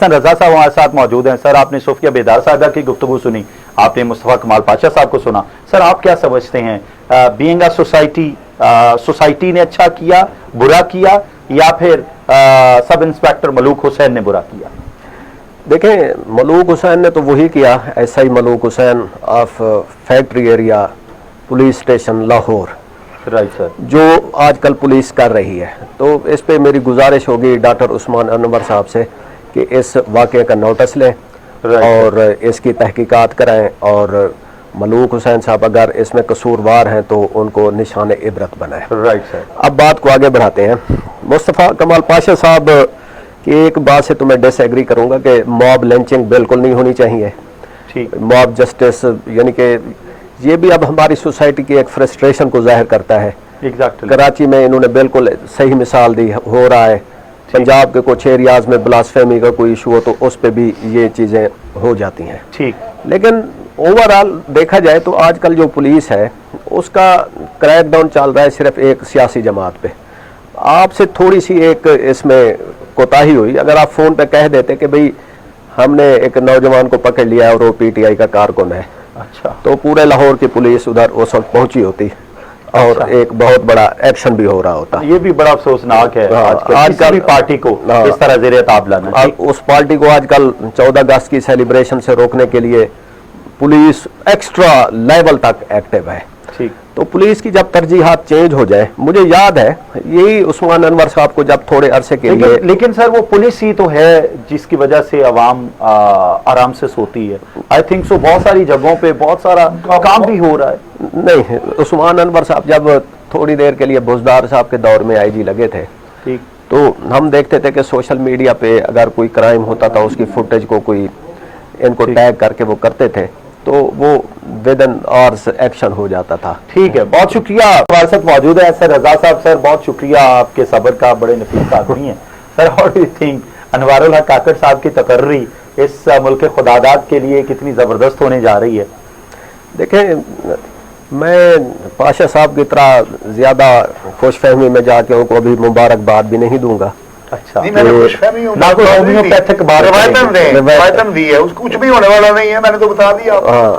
एहसन रजा साहब हमारे साथ मौजूद हैं। सर, आपने सूफिया बेदार साहबा की गुफ्तगू सुनी, आपने मुस्तफ़ा कमाल पाशा साहब को सुना। सर, आप क्या समझते हैं, बीइंग अ सोसाइटी ने अच्छा किया, बुरा किया, या फिर सब इंस्पेक्टर मलूक हुसैन ने बुरा किया? देखें, मलूक हुसैन ने तो वही किया, ऐसा ही Malook Hussain of factory area police station Lahore, right sir, जो आजकल पुलिस कर रही है। तो इस पे मेरी गुजारिश होगी डॉक्टर उस्मान अनवर साहब से कि इस वाक़े का नोटिस लें और इसकी तहकीकात कराएं, और मलूक हुसैन साहब अगर इसमें कसूरवार हैं तो उनको निशान इबरत बनाएं। Right sir. अब बात को आगे बढ़ाते हैं। मुस्तफ़ा कमाल पाशा साहब की एक बात से तो मैं डिसएग्री करूंगा कि मॉब लिंचिंग बिल्कुल नहीं होनी चाहिए। ठीक, मॉब जस्टिस यानी कि ये भी अब हमारी सोसाइटी की एक फ्रस्ट्रेशन को जाहिर करता है। एग्जैक्टली। कराची में इन्होंने बिल्कुल सही मिसाल दी, हो रहा है। पंजाब के कुछ एरियाज में ब्लास्फेमी का कोई इशू हो तो उस पर भी ये चीज़ें हो जाती हैं। ठीक, लेकिन ओवरऑल देखा जाए तो आजकल जो पुलिस है उसका क्रैकडाउन चल रहा है सिर्फ एक सियासी जमात पे। आपसे थोड़ी सी एक इसमें कोताही हुई, अगर आप फ़ोन पे कह देते कि भाई हमने एक नौजवान को पकड़ लिया और वो पीटीआई का कारकुन है, अच्छा, तो पूरे लाहौर की पुलिस उधर उस वक्त पहुंची होती और अच्छा, एक बहुत बड़ा एक्शन भी हो रहा होता। ये भी बड़ा अफसोसनाक है आजकल किसी भी पार्टी को इस तरह ज़ेरे ताब लाना। उस पार्टी को आजकल 14 अगस्त की सेलिब्रेशन से रोकने के लिए पुलिस एक्स्ट्रा लेवल तक एक्टिव है। ठीक, तो पुलिस की जब तरजीहात चेंज हो जाए, मुझे याद है यही उस्मान अनवर साहब को जब थोड़े अरसे के लिए, लेकिन सर वो पुलिस ही तो है जिसकी वजह से अवाम आराम से सोती है। आई थिंक सो बहुत सारी जगहों पे बहुत सारा काम भी हो रहा है। नहीं, उस्मान अनवर साहब जब थोड़ी देर के लिए बुजदार साहब के दौर में आईजी लगे थे, ठीक, तो हम देखते थे कि सोशल मीडिया पे अगर कोई क्राइम होता था उसकी फुटेज को कोई इनको टैग करके वो करते थे, तो वो विद इन आवर्स एक्शन हो जाता था। ठीक है, बहुत शुक्रिया। हमारे साथ मौजूद है सर रजा साहब। सर, बहुत शुक्रिया, आपके सब्र का, बड़े नफीस आदमी है sir. How do you think Anwarul हक काकड़ साहब की तकर्री इस मुल्क खुदादाद के लिए कितनी जबरदस्त होने जा रही है? देखें, मैं पाशा साहब की तरह ज्यादा खुशफहमी में जाके उनको अभी मुबारकबाद भी नहीं दूंगा। अच्छा, नहीं, मैंने खुशफहमी ना कोई होम्योपैथिक बात रवायतन दी है, उसको कुछ भी होने वाला नहीं है, मैंने तो बता दिया।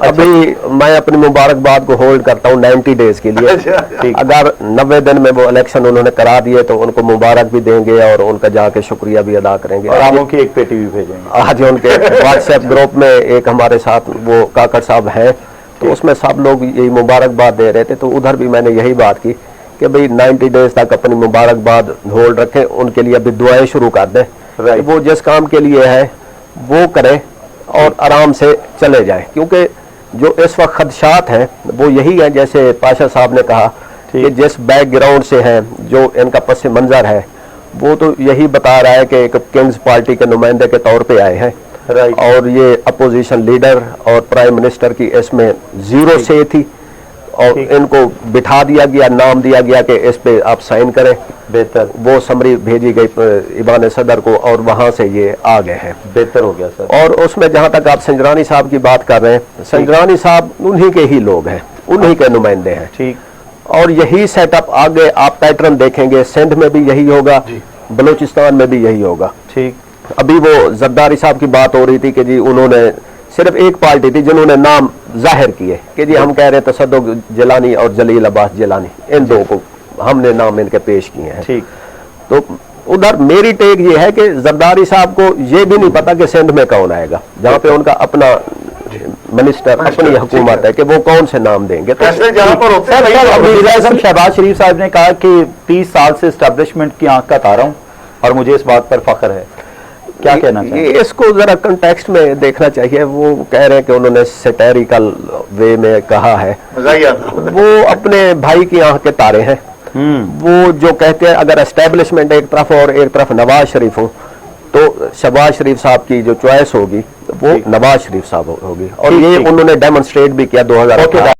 अभी मैं अपनी मुबारकबाद को होल्ड करता हूँ 90 डेज के लिए। अगर 90 दिन में वो इलेक्शन उन्होंने करा दिए तो उनको मुबारक भी देंगे और उनका जाके शुक्रिया भी अदा करेंगे और आमों की एक पेटी भी भेजेंगे। आज उनके व्हाट्सएप ग्रुप में एक हमारे साथ वो काकड़ साहब हैं, तो उसमें सब लोग यही मुबारकबाद दे रहे थे। तो उधर भी मैंने यही बात की कि भाई 90 डेज तक अपनी मुबारकबाद होल्ड रखें, उनके लिए अभी दुआएं शुरू कर दें। वो जिस काम के लिए है वो करें और आराम से चले जाएं, क्योंकि जो इस वक्त खदशात हैं वो यही है, जैसे पाशा साहब ने कहा कि जिस बैकग्राउंड से हैं, जो इनका पस मंजर है, वो तो यही बता रहा है कि एक किंग्स पार्टी के नुमाइंदे के तौर पर आए हैं और ये अपोजिशन लीडर और प्राइम मिनिस्टर की इसमें जीरो से थी और इनको बिठा दिया गया, नाम दिया गया कि इस पे आप साइन करें। बेहतर, वो समरी भेजी गई ईवान सदर को और वहां से ये आ गए हैं। बेहतर हो गया सर। और उसमें जहां तक आप संजरानी साहब की बात कर रहे हैं, संजरानी साहब उन्हीं के ही लोग हैं, उन्हीं के नुमाइंदे हैं। ठीक, और यही सेटअप आगे आप पैटर्न देखेंगे, सिंध में भी यही होगा, बलूचिस्तान में भी यही होगा। ठीक, अभी वो जरदारी साहब की बात हो रही थी कि जी उन्होंने सिर्फ एक पार्टी थी जिन्होंने नाम जाहिर किए कि जी हम कह रहे हैं तसद्दुक जिलानी और जलील अब्बास जिलानी, इन दो को हमने नाम इनके पेश किए हैं। ठीक, तो उधर मेरी टेक ये है कि जरदारी साहब को ये भी नहीं पता कि सिंध में कौन आएगा, जहाँ पे उनका अपना मिनिस्टर अपनी हुकूमत है कि वो कौन से नाम देंगे। तो जहाँ पर होते हैं शहबाज शरीफ साहब ने कहा कि 30 साल से एस्टेब्लिशमेंट की आंख का तारा हूँ और मुझे इस बात पर फखर है। क्या कहना चाहिए? इसको जरा कंटेक्स्ट में देखना चाहिए। वो कह रहे हैं कि उन्होंने सैटेरिकल वे में कहा है, वो अपने भाई की आंख के तारे हैं। वो जो कहते हैं अगर एस्टेब्लिशमेंट एक तरफ और एक तरफ नवाज शरीफ हो, तो शहबाज शरीफ साहब की जो चॉइस होगी वो नवाज शरीफ साहब होगी, और ये उन्होंने डेमोन्स्ट्रेट भी किया 2018